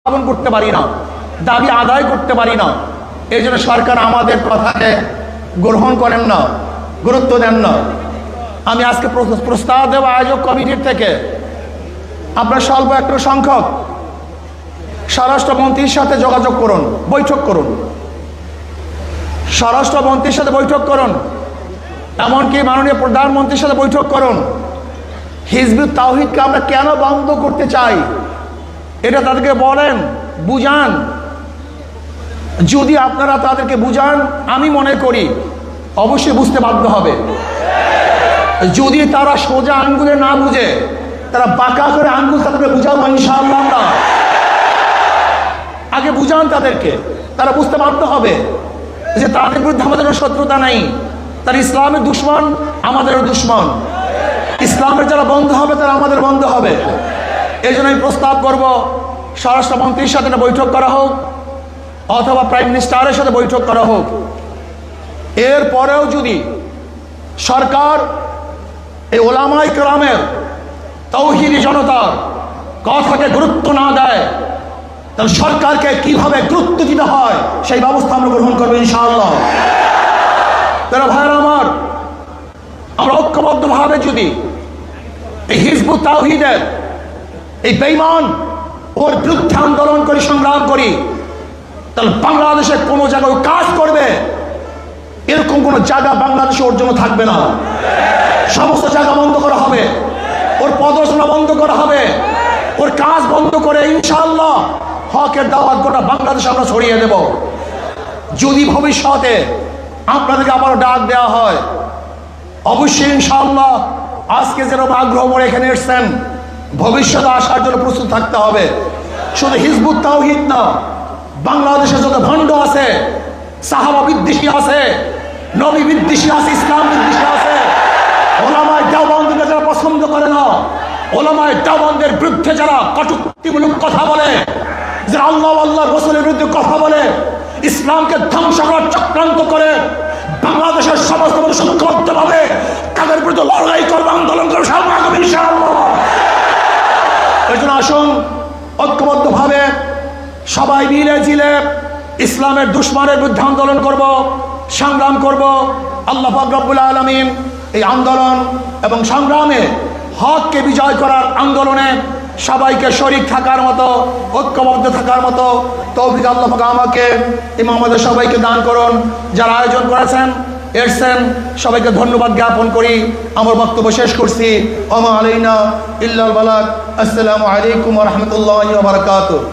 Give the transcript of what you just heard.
পালন করতে পারি না, দাবি আদায় করতে পারি না। এই জন্য সরকার আমাদের কথাকে গ্রহণ করেন না, গুরুত্ব দেন না। আমি আজকে প্রস্তাব দেব আয়োজক কমিটির থেকে, আপনার স্বল্প একটু সংখ্যক স্বরাষ্ট্রমন্ত্রীর সাথে যোগাযোগ করুন, বৈঠক করুন, স্বরাষ্ট্রমন্ত্রীর সাথে বৈঠক করুন, এমনকি মাননীয় প্রধানমন্ত্রীর সাথে বৈঠক করুন। হিজবুত তাওহীদকে আমরা কেন বন্ধ করতে চাই এটা তাদেরকে বলেন, বুঝান। যদি আপনারা তাদেরকে বুঝান, আমি মনে করি অবশ্যই বুঝতে বাধ্য হবে। যদি তারা সোজা আঙ্গুলে না বুঝে, তারা বাঁকা করে আঙ্গুল তাদেরকে বুঝাবো ইনশাআল্লাহ। আমরা আগে বুঝান তাদেরকে, তারা বুঝতে বাধ্য হবে যে তাদের বিরুদ্ধে আমাদের শত্রুতা নাই। তারা ইসলামের দুশ্মন, আমাদেরও দুশ্মন। ইসলামের যারা বন্ধ হবে তারা আমাদের বন্ধ হবে। এই জন্য আমি প্রস্তাব করব স্বরাষ্ট্রমন্ত্রীর সাথে একটা বৈঠক করা হোক, অথবা প্রাইম মিনিস্টারের সাথে বৈঠক করা হোক। এরপরেও যদি সরকার এই ওলামায়ে কেরামের, তাওহীদি জনতার কথাকে গুরুত্ব না দেয়, তাহলে সরকারকে কিভাবে গুরুত্ব দিতে হয় সেই ব্যবস্থা আমরা গ্রহণ করবো ইনশাআল্লাহ। তারা ভাইরা আমার, আমরা ঐক্যবদ্ধভাবে যদি এই হিজবুত তাওহীদের এই বেঈমান ওর বিরুদ্ধে আন্দোলন করি, সংগ্রাম করি, তাহলে বাংলাদেশে কোনো জায়গায় কাজ করবে এরকম কোনো জায়গা বাংলাদেশে ওর জন্য থাকবে না। সমস্ত জায়গা বন্ধ করা হবে, ওর প্রদর্শনা বন্ধ করা হবে, ওর কাজ বন্ধ করে ইনশাআল্লাহ হকের দাওয়াত গোটা বাংলাদেশে আমরা ছড়িয়ে দেব। যদি ভবিষ্যতে আপনাদেরকে আবারও ডাক দেওয়া হয়, অবশ্যই ইনশাআল্লাহ আজকে যেরকম আগ্রহ করে এখানে এসছেন, ভবিষ্যতে আসার জন্য প্রস্তুত থাকতে হবে। শুধু হিজবুত তাওহীদ না, বাংলাদেশে যত ভণ্ড আছে, সাহাবা বিদ্বেষী আছে, নবী বিদ্বেষী আছে, ইসলাম বিদ্বেষী আছে, ওলামায়ে দেওবন্দকে যারা পছন্দ করে না, ওলামায়ে দেওবন্দের বিরুদ্ধে যারা কটূক্তিমূলক কথা বলে, যারা আল্লাহ আল্লাহ রাসূলের বিরুদ্ধে কথা বলে, ইসলামকে ধ্বংস করার চক্রান্ত করে, বাংলাদেশের সমস্ত মানুষ ঐক্যবদ্ধভাবে তাদের বিরুদ্ধে লড়াই করবে, আন্দোলন করবে ইনশাআল্লাহ। এই জন্য আসুন ঐক্যবদ্ধভাবে সবাই মিলে ঝিলে ইসলামের দুশমনের বিরুদ্ধে আন্দোলন করব, সংগ্রাম করব। আল্লাহ পাক রব্বুল আলামিন এই আন্দোলন এবং সংগ্রামে, হককে বিজয় করার আন্দোলনে সবাইকে শরীক থাকার মতো, ঐক্যবদ্ধ থাকার মতো তৌফিক আল্লাহ পাক আমাকে এবং আমাদের সবাইকে দান করুন। যারা আয়োজন করেছেন, এসেছেন, সবাইকে ধন্যবাদ জ্ঞাপন করি। আমার বক্তব্য শেষ করছি। ওমা আলাইনা ইল্লাল বালাগ। আসসালামু আলাইকুম ওয়া রাহমাতুল্লাহি ওয়া বারাকাতুহু।